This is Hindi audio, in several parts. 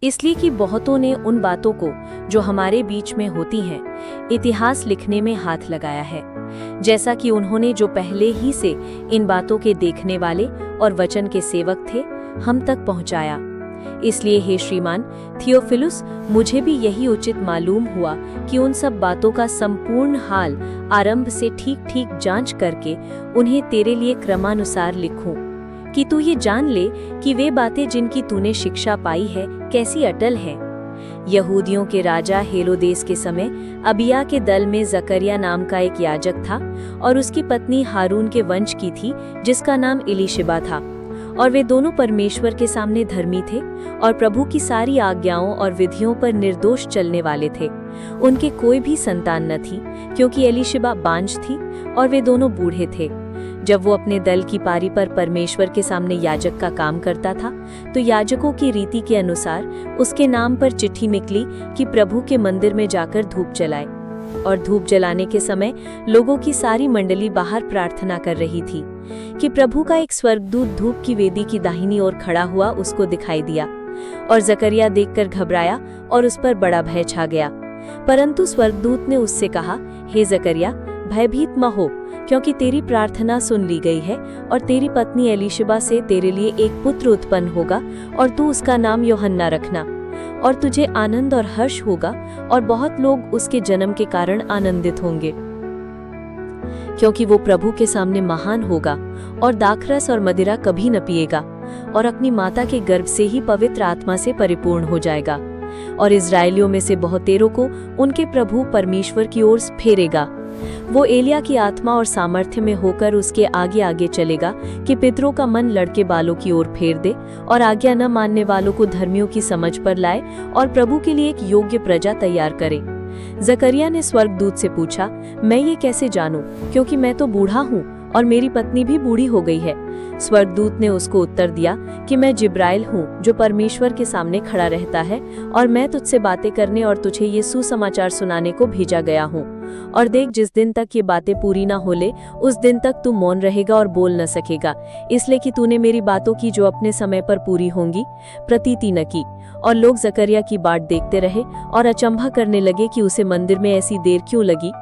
इसलिए कि बहुतों ने उन बातों को जो हमारे बीच में होती हैं इतिहास लिखने में हाथ लगाया है, जैसा कि उन्होंने जो पहले ही से इन बातों के देखने वाले और वचन के सेवक थे हम तक पहुंचाया। इसलिए हे श्रीमान थियोफिलुस, मुझे भी यही उचित मालूम हुआ कि उन सब बातों का संपूर्ण हाल आरंभ से ठीक ठीक जांच करके उन्हें तेरे लिए क्रमानुसार लिखूं, कि तू ये जान ले कि वे बातें जिनकी तूने शिक्षा पाई है कैसी अटल है। यहूदियों के राजा हेरोदेस के समय अबिया के दल में जकरिया नाम का एक याजक था और उसकी पत्नी हारून के वंश की थी जिसका नाम एलीशिबा था, और वे दोनों परमेश्वर के सामने धर्मी थे और प्रभु की सारी आज्ञाओं और विधियों पर निर्दोष चलने वाले थे। उनके कोई भी संतान न थी क्योंकि एलीशिबा बांझ थी और वे दोनों बूढ़े थे। जब वो अपने दल की पारी पर परमेश्वर के सामने याजक का काम करता था तो याजकों की रीति के अनुसार उसके नाम पर चिट्ठी निकली कि प्रभु के मंदिर में जाकर धूप जलाए। और धूप जलाने के समय लोगों की सारी मंडली बाहर प्रार्थना कर रही थी कि प्रभु का एक स्वर्गदूत धूप की वेदी की दाहिनी ओर खड़ा हुआ उसको दिखाई दिया, और जकरिया देखकर घबराया और उस पर बड़ा भय छा गया। परंतु स्वर्गदूत ने उससे कहा, हे जकरिया, भयभीत मत हो, क्योंकि तेरी प्रार्थना सुन ली गई है और तेरी पत्नी एलीशिबा से तेरे लिए एक पुत्र उत्पन्न होगा और तू उसका नाम यूहन्ना रखना। और तुझे आनंद और हर्ष होगा और बहुत लोग उसके जन्म के कारण आनंदित होंगे, क्योंकि वो प्रभु के सामने महान होगा और दाखरस और मदिरा कभी न पिएगा और अपनी माता के गर्भ से ही पवित्र आत्मा से परिपूर्ण हो जाएगा, और इजराइलियों में से बहुतेरों को उनके प्रभु परमेश्वर की ओर फेरेगा। वो एलिया की आत्मा और सामर्थ्य में होकर उसके आगे आगे चलेगा कि पितरों का मन लड़के बालों की ओर फेर दे और आज्ञा न मानने वालों को धर्मियों की समझ पर लाए और प्रभु के लिए एक योग्य प्रजा तैयार करे। जकरिया ने स्वर्गदूत से पूछा, मैं ये कैसे जानूं, क्योंकि मैं तो बूढ़ा हूँ और मेरी पत्नी भी बूढ़ी हो गई है। स्वर्गदूत ने उसको उत्तर दिया कि मैं जिब्राइल हूँ जो परमेश्वर के सामने खड़ा रहता है, और मैं तुझसे बातें करने और तुझे ये सुसमाचार सुनाने को भेजा गया हूँ। और देख, जिस दिन तक ये बातें पूरी ना हो ले उस दिन तक तू मौन रहेगा और बोल न सकेगा, इसलिए कि तूने मेरी बातों की जो अपने समय पर पूरी होंगी प्रतीति न की। और लोग जकरिया की बाट देखते रहे और अचंभा करने लगे कि उसे मंदिर में ऐसी देर क्यों लगी।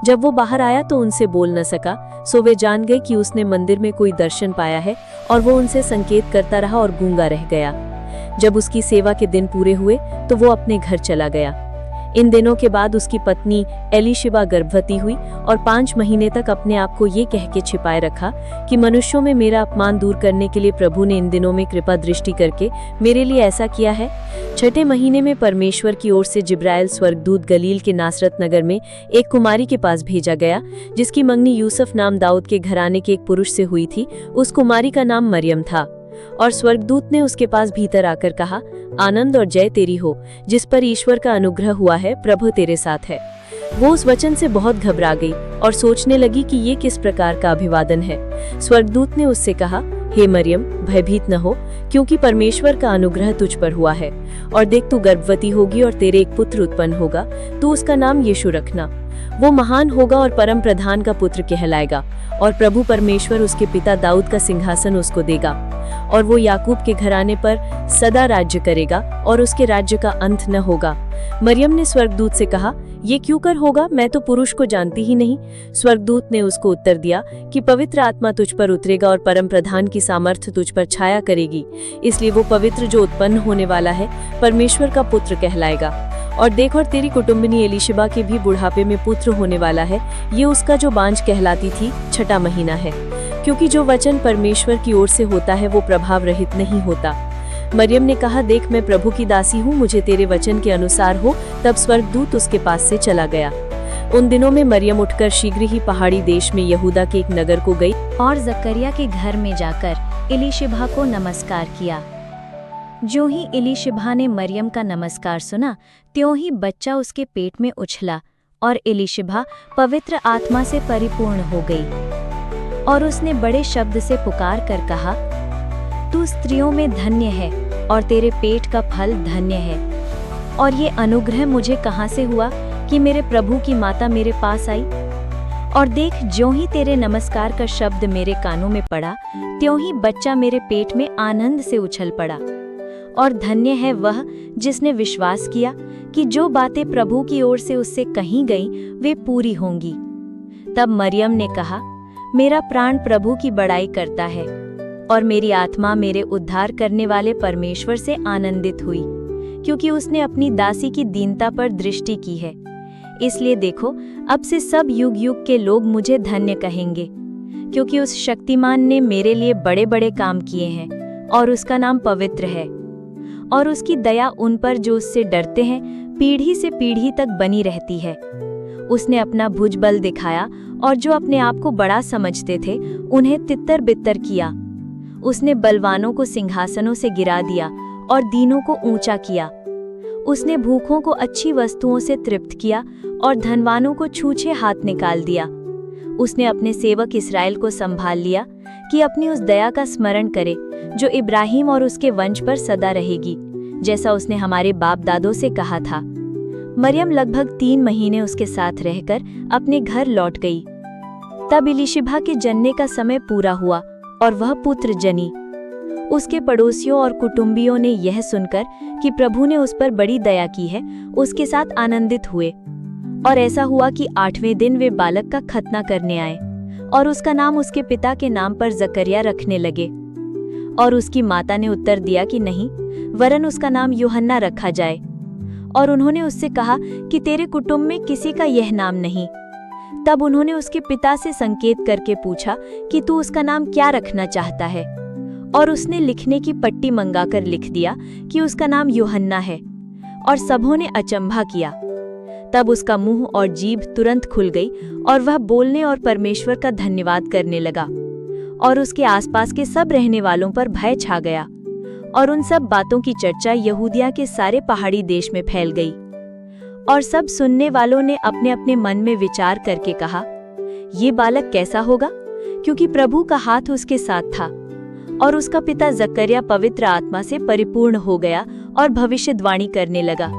जब वो बाहर आया तो उनसे बोल न सका, सो वे जान गए कि उसने मंदिर में कोई दर्शन पाया है, और वो उनसे संकेत करता रहा और गूंगा रह गया। जब उसकी सेवा के दिन पूरे हुए तो वो अपने घर चला गया। इन दिनों के बाद उसकी पत्नी एलीशिबा गर्भवती हुई और 5 महीने तक अपने आप को ये कह के छिपाए रखा कि मनुष्यों में मेरा अपमान दूर करने के लिए प्रभु ने इन दिनों में कृपा दृष्टि करके मेरे लिए ऐसा किया है। 6ठे महीने में परमेश्वर की ओर से जिब्राइल स्वर्गदूत गलील के नासरत नगर में एक कुमारी के पास भेजा गया, जिसकी मंगनी यूसुफ नाम दाऊद के घराने के एक पुरुष से हुई थी। उस कुमारी का नाम मरियम था। और स्वर्गदूत ने उसके पास भीतर आकर कहा, आनंद और जय तेरी हो, जिस पर ईश्वर का अनुग्रह हुआ है, प्रभु तेरे साथ है। वो उस वचन से बहुत घबरा गई और सोचने लगी कि ये किस प्रकार का अभिवादन है। स्वर्गदूत ने उससे कहा, हे मरियम, भयभीत न हो, क्योंकि परमेश्वर का अनुग्रह तुझ पर हुआ है। और देख, तू गर्भवती होगी और तेरे एक पुत्र उत्पन्न होगा, तू उसका नाम यीशु रखना। वो महान होगा और परम प्रधान का पुत्र कहलाएगा, और प्रभु परमेश्वर उसके पिता दाऊद का सिंहासन उसको देगा, और वो याकूब के घराने पर सदा राज्य करेगा और उसके राज्य का अंत न होगा। मरियम ने स्वर्गदूत से कहा, ये क्यों कर होगा, मैं तो पुरुष को जानती ही नहीं। स्वर्गदूत ने उसको उत्तर दिया कि पवित्र आत्मा तुझ पर उतरेगा और परम प्रधान की सामर्थ्य तुझ पर छाया करेगी, इसलिए वो पवित्र जो उत्पन्न होने वाला है परमेश्वर का पुत्र कहलाएगा। और देख, और तेरी कुटुंबिनी एलीशिबा के भी बुढ़ापे में पुत्र होने वाला है। ये उसका जो बांझ कहलाती थी 6ठा महीना है, क्योंकि जो वचन परमेश्वर की ओर से होता है वो प्रभाव रहित नहीं होता। मरियम ने कहा, देख, मैं प्रभु की दासी हूँ, मुझे तेरे वचन के अनुसार हो। तब स्वर्गदूत उसके पास से चला गया। उन दिनों में मरियम उठकर शीघ्र ही पहाड़ी देश में यहूदा के एक नगर को गई और जकरिया के घर में जाकर एलीशिबा को नमस्कार किया। जो ही एलीशिबा ने मरियम का नमस्कार सुना, त्यों ही बच्चा उसके पेट में उछला और एलीशिबा पवित्र आत्मा से परिपूर्ण हो गई। और उसने बड़े शब्द से पुकार कर कहा, तू स्त्रियों में धन्य है और तेरे पेट का फल धन्य है। और ये अनुग्रह मुझे कहाँ से हुआ कि मेरे प्रभु की माता मेरे पास आई। और देख, ज्यों ही तेरे नमस्कार का शब्द मेरे कानों में पड़ा, त्यों ही बच्चा मेरे पेट में आनंद से उछल पड़ा। और धन्य है वह जिसने विश्वास किया कि जो बातें प्रभु की ओर से उससे कही गईं वे पूरी होंगी। तब मरियम ने कहा, मेरा प्राण प्रभु की बड़ाई करता है और मेरी आत्मा मेरे उद्धार करने वाले परमेश्वर से आनंदित हुई, क्योंकि उसने अपनी दासी की दीनता पर दृष्टि की है। इसलिए देखो, अब से सब युग युग के लोग मुझे धन्य कहेंगे, क्योंकि उस शक्तिमान ने मेरे लिए बड़े बड़े काम किए हैं और उसका नाम पवित्र है। और उसकी दया उन पर जो उससे डरते हैं पीढ़ी से पीढ़ी तक बनी रहती है। उसने अपना भुजबल दिखाया और जो अपने आप को बड़ा समझते थे उन्हें तितर बितर किया। उसने बलवानों को सिंहासनों से गिरा दिया और दीनों को ऊंचा किया। उसने भूखों को अच्छी वस्तुओं से तृप्त किया और धनवानों को छूछे हाथ निकाल दिया। उसने अपने सेवक इस्राएल को संभाल लिया कि अपनी उस दया का स्मरण करे जो इब्राहिम और उसके वंश पर सदा रहेगी, जैसा उसने हमारे बाप दादों से कहा था। मरियम लगभग 3 महीने उसके साथ रहकर अपने घर लौट गई। तब इलीशिबा के जन्ने का समय पूरा हुआ और वह पुत्र जनी। उसके पड़ोसियों और कुटुंबियों ने यह सुनकर कि प्रभु ने उस पर बड़ी दया की है, उसके साथ आनंदित हुए। और ऐसा हुआ कि 8वें दिन वे बालक का खतना करने आए और उसका नाम उसके पिता के नाम पर जकरिया रखने लगे। और उसकी माता ने उत्तर दिया कि नहीं, वरन उसका नाम यूहन्ना रखा जाए। और उन्होंने उससे कहा कि तेरे कुटुंब में किसी का यह नाम नहीं। तब उन्होंने उसके पिता से संकेत करके पूछा कि तू उसका नाम क्या रखना चाहता है, और उसने लिखने की पट्टी मंगाकर लिख दिया कि उसका नाम यूहन्ना है। और सबों ने अचंभा किया। तब उसका मुंह और जीभ तुरंत खुल गई और वह बोलने और परमेश्वर का धन्यवाद करने लगा। और उसके आसपास के सब रहने वालों पर भय छा गया। और उन सब बातों की चर्चा यहूदिया के सारे पहाड़ी देश में फैल गई। और सब सुनने वालों ने अपने अपने मन में विचार करके कहा, ये बालक कैसा होगा, क्योंकि प्रभु का हाथ उसके साथ था। और उसका पिता जकरिया पवित्र आत्मा से परिपूर्ण हो गया और भविष्यवाणी करने लगा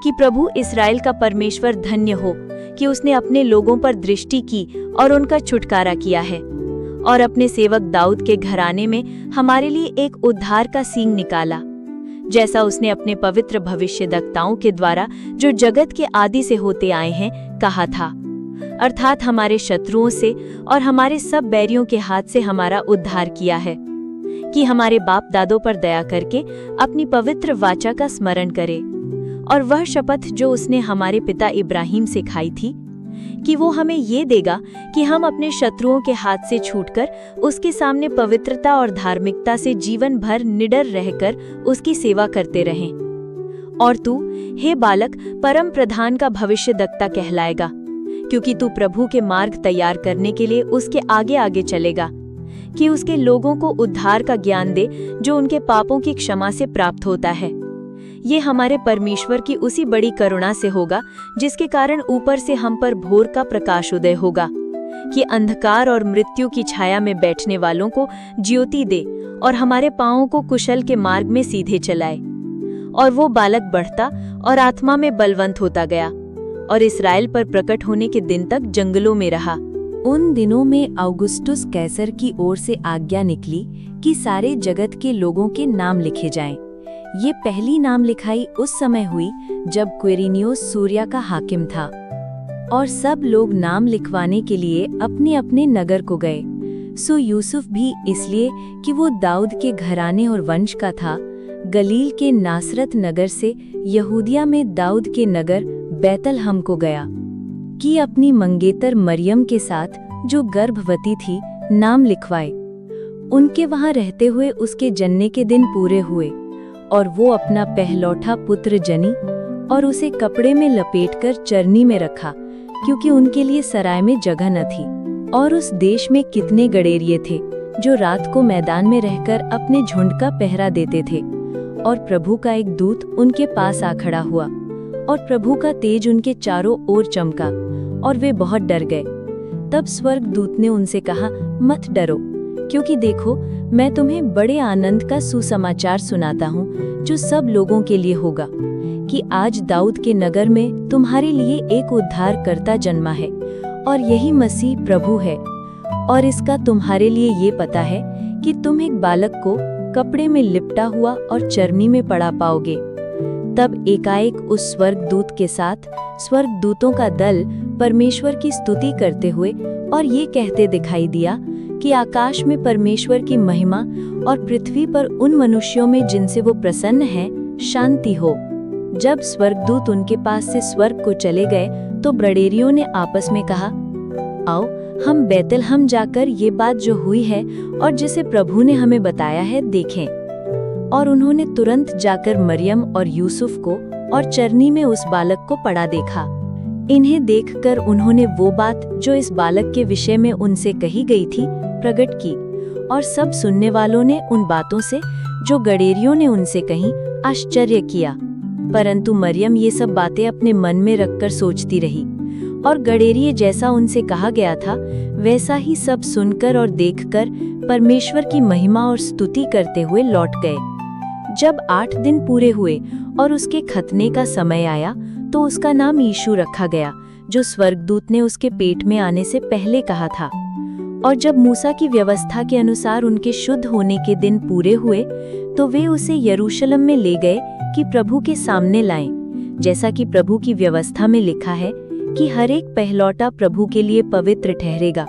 कि प्रभु इस्राएल का परमेश्वर धन्य हो कि उसने अपने लोगों पर दृष्टि की और उनका छुटकारा किया है, और अपने सेवक दाऊद के घराने में हमारे लिए एक उद्धार का सींग निकाला, जैसा उसने अपने पवित्र भविष्यद्वक्ताओं के द्वारा जो जगत के आदि से होते आए हैं कहा था, अर्थात हमारे शत्रुओं से और हमारे सब बैरियों के हाथ से हमारा उद्धार किया है, कि हमारे बाप दादों पर दया करके अपनी पवित्र वाचा का स्मरण करे और वह शपथ जो उसने हमारे पिता इब्राहिम से खाई थी कि वो हमें ये देगा कि हम अपने शत्रुओं के हाथ से छूटकर उसके सामने पवित्रता और धार्मिकता से जीवन भर निडर रहकर उसकी सेवा करते रहें। और तू, हे बालक, परम प्रधान का भविष्यद्वक्ता कहलाएगा, क्योंकि तू प्रभु के मार्ग तैयार करने के लिए उसके आगे आगे चलेगा, कि उसके लोगों को उद्धार का ज्ञान दे जो उनके पापों की क्षमा से प्राप्त होता है। ये हमारे परमेश्वर की उसी बड़ी करुणा से होगा जिसके कारण ऊपर से हम पर भोर का प्रकाश उदय होगा, कि अंधकार और मृत्यु की छाया में बैठने वालों को ज्योति दे और हमारे पांवों को कुशल के मार्ग में सीधे चलाए। और वो बालक बढ़ता और आत्मा में बलवंत होता गया और इस्राएल पर प्रकट होने के दिन तक जंगलों में रहा। उन दिनों में औगुस्तुस कैसर की ओर से आज्ञा निकली कि सारे जगत के लोगों के नाम लिखे जाएं। ये पहली नाम लिखाई उस समय हुई जब क्विरिनियोस सूर्या का हाकिम था, और सब लोग नाम लिखवाने के लिए अपने अपने नगर को गए। सो यूसुफ भी इसलिए कि वो दाऊद के घराने और वंश का था, गलील के नासरत नगर से यहूदिया में दाऊद के नगर बैतलहम को गया, कि अपनी मंगेतर मरियम के साथ जो गर्भवती थी नाम लिखवाए। उनके वहां रहते हुए उसके जन्ने के दिन पूरे हुए, और वो अपना पहलौठा पुत्र जनी और उसे कपड़े में लपेटकर चरनी में रखा, क्योंकि उनके लिए सराय में जगह न थी। और उस देश में कितने गडेरिये थे जो रात को मैदान में रहकर अपने झुंड का पहरा देते थे। और प्रभु का एक दूत उनके पास आ खड़ा हुआ, और प्रभु का तेज उनके चारों ओर चमका, और वे बहुत डर गए। तब स्वर्गदूत ने उनसे कहा, मत डरो, क्योंकि देखो, मैं तुम्हें बड़े आनंद का सुसमाचार सुनाता हूँ जो सब लोगों के लिए होगा, कि आज दाऊद के नगर में तुम्हारे लिए एक उद्धारकर्ता जन्मा है, और यही मसीह प्रभु है। और इसका तुम्हारे लिए ये पता है कि तुम एक बालक को कपड़े में लिपटा हुआ और चरनी में पड़ा पाओगे। तब एकाएक उस स्वर्गदूत के साथ स्वर्गदूतों का दल परमेश्वर की स्तुति करते हुए और ये कहते दिखाई दिया कि आकाश में परमेश्वर की महिमा और पृथ्वी पर उन मनुष्यों में जिनसे वो प्रसन्न है शांति हो। जब स्वर्गदूत उनके पास से स्वर्ग को चले गए तो बड़ेरियों ने आपस में कहा, आओ हम बैतलहम जाकर ये बात जो हुई है और जिसे प्रभु ने हमें बताया है देखें। और उन्होंने तुरंत जाकर मरियम और यूसुफ को और चरनी में उस बालक को पड़ा देखा। इन्हें देखकर उन्होंने वो बात जो इस बालक के विषय में उनसे कही गई थी प्रकट की, और सब सुनने वालों ने उन बातों से जो गडेरियों ने उनसे कहीं आश्चर्य किया। परंतु मरियम ये सब बातें अपने मन में रखकर सोचती रही, और गडेरिये जैसा उनसे कहा गया था वैसा ही सब सुनकर और देखकर परमेश्वर की महिमा और स्तुति करते हुए लौट गए। जब 8 दिन पूरे हुए और उसके खतने का समय आया तो उसका नाम यीशु रखा गया, जो स्वर्गदूत ने उसके पेट में आने से पहले कहा था। और जब मूसा की व्यवस्था के अनुसार उनके शुद्ध होने के दिन पूरे हुए तो वे उसे यरूशलेम में ले गए कि प्रभु के सामने लाएं, जैसा कि प्रभु की व्यवस्था में लिखा है कि हर एक पहलौटा प्रभु के लिए पवित्र ठहरेगा।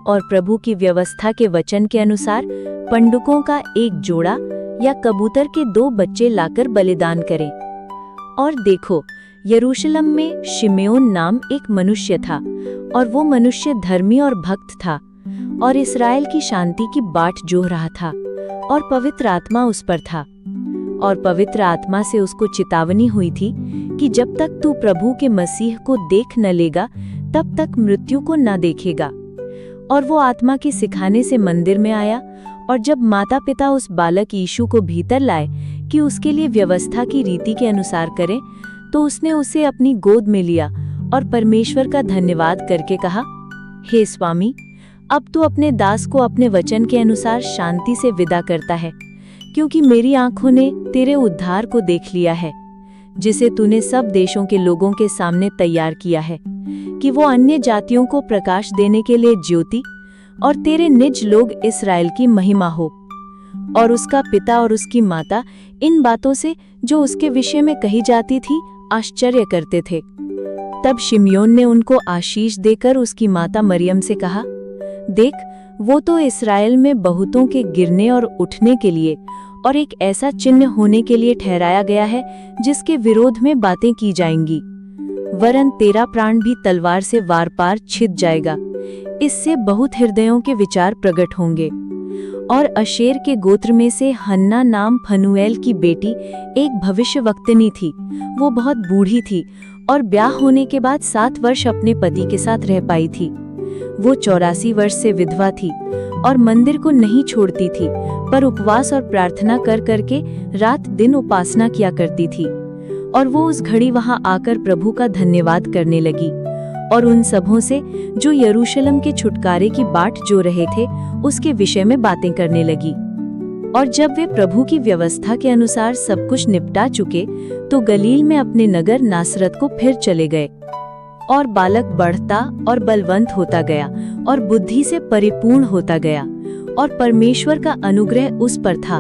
और प्रभु की व्यवस्था के वचन के अनुसार पंडुकों का एक जोड़ा या कबूतर के 2 बच्चे लाकर बलिदान करें। और देखो, यरूशलेम में शिमयोन नाम एक मनुष्य था, और वो मनुष्य धर्मी और भक्त था और इस्राएल की शांति की बाट जोह रहा था, और पवित्र आत्मा उस पर था। और पवित्र आत्मा से उसको चेतावनी हुई थी कि जब तक तू प्रभु के मसीह को देख न लेगा तब तक मृत्यु को न देखेगा। और वो आत्मा के सिखाने से मंदिर में आया, और जब माता पिता उस बालक यीशु को भीतर लाए कि उसके लिए व्यवस्था की रीति के अनुसार करें, तो उसने उसे अपनी गोद में लिया और परमेश्वर का धन्यवाद करके कहा, हे स्वामी, अब तू अपने दास को अपने वचन के अनुसार शांति से विदा करता है, क्योंकि मेरी आंखों ने तेरे उद्धार को देख लिया है, जिसे तूने सब देशों के लोगों के सामने तैयार किया है, कि वो अन्य जातियों को प्रकाश देने के लिए ज्योति और तेरे निज लोग इस्राएल की महिमा हो। और उसका पिता और उसकी माता इन बातों से जो उसके विषय में कही जाती थी आश्चर्य करते थे। तब शिमयोन ने उनको आशीष देकर उसकी माता मरियम से कहा, देख, वो तो इस्राएल में बहुतों के गिरने और उठने के लिए और एक ऐसा चिन्ह होने के लिए ठहराया गया है जिसके विरोध में बातें की जाएंगी, वरन तेरा प्राण भी तलवार से वार पार छिद जाएगा। इससे बहुत हृदयों के विचार प्रकट होंगे। और अशेर के गोत्र में से हन्ना नाम फनुएल की बेटी एक भविष्यवक्तिनी थी। वो बहुत बूढ़ी थी और ब्याह होने के बाद 7 वर्ष अपने पति के साथ रह पाई थी। वो 84 वर्ष से विधवा थी और मंदिर को नहीं छोड़ती थी, पर उपवास और प्रार्थना कर करके रात दिन उपासना किया करती थी। और वो उस घड़ी वहां आकर प्रभु का धन्यवाद करने लगी और उन सबों से जो यरूशलेम के छुटकारे की बाट जो रहे थे उसके विषय में बातें करने लगी। और जब वे प्रभु की व्यवस्था के अनुसार सब कुछ निपटा चुके तो गलील में अपने नगर नासरत को फिर चले गए। और बालक बढ़ता और बलवंत होता गया और बुद्धि से परिपूर्ण होता गया, और परमेश्वर का अनुग्रह उस पर था।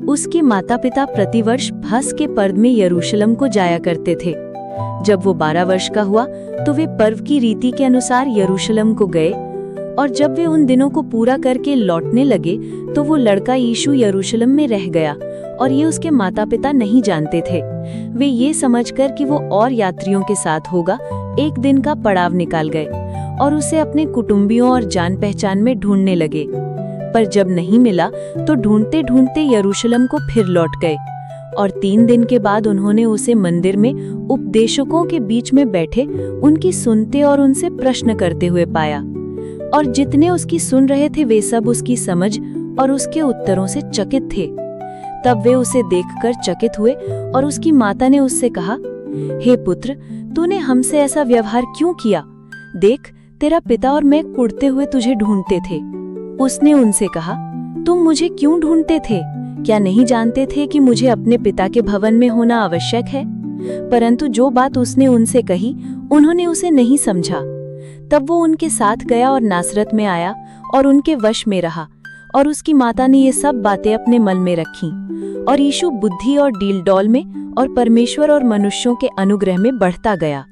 उसके माता पिता प्रतिवर्ष फस के पर्व में यरूशलेम को जाया करते थे। जब वो 12 वर्ष का हुआ तो वे पर्व की रीति के अनुसार यरूशलेम को गए, और जब वे उन दिनों को पूरा करके लौटने लगे तो वो लड़का यीशु यरूशलेम में रह गया, और ये उसके माता पिता नहीं जानते थे। वे ये समझकर कि वो और यात्रियों के साथ होगा एक दिन का पड़ाव निकाल गए और उसे अपने कुटुंबियों और जान पहचान में ढूंढने लगे। पर जब नहीं मिला तो ढूंढते ढूंढते यरूशलेम को फिर लौट गए, और 3 दिन के बाद उन्होंने उसे मंदिर में उपदेशकों के बीच में बैठे उनकी सुनते और उनसे प्रश्न करते हुए पाया। और जितने उसकी सुन रहे थे वे सब उसकी समझ और उसके उत्तरों से चकित थे। तब वे उसे देखकर चकित हुए, और उसकी माता ने उससे कहा, हे पुत्र, तूने हमसे ऐसा व्यवहार क्यों किया? देख, तेरा पिता और मैं कुड़ते हुए तुझे ढूंढते थे। उसने उनसे कहा, तुम मुझे क्यों ढूंढते थे? क्या नहीं जानते थे कि मुझे अपने पिता के भवन में होना आवश्यक है? परंतु जो बात उसने उनसे कही उन्होंने उसे नहीं समझा। तब वो उनके साथ गया और नासरत में आया और उनके वश में रहा, और उसकी माता ने ये सब बातें अपने मन में रखीं और यीशु बुद्धि और डील डॉल में और परमेश्वर और मनुष्यों के अनुग्रह में बढ़ता गया।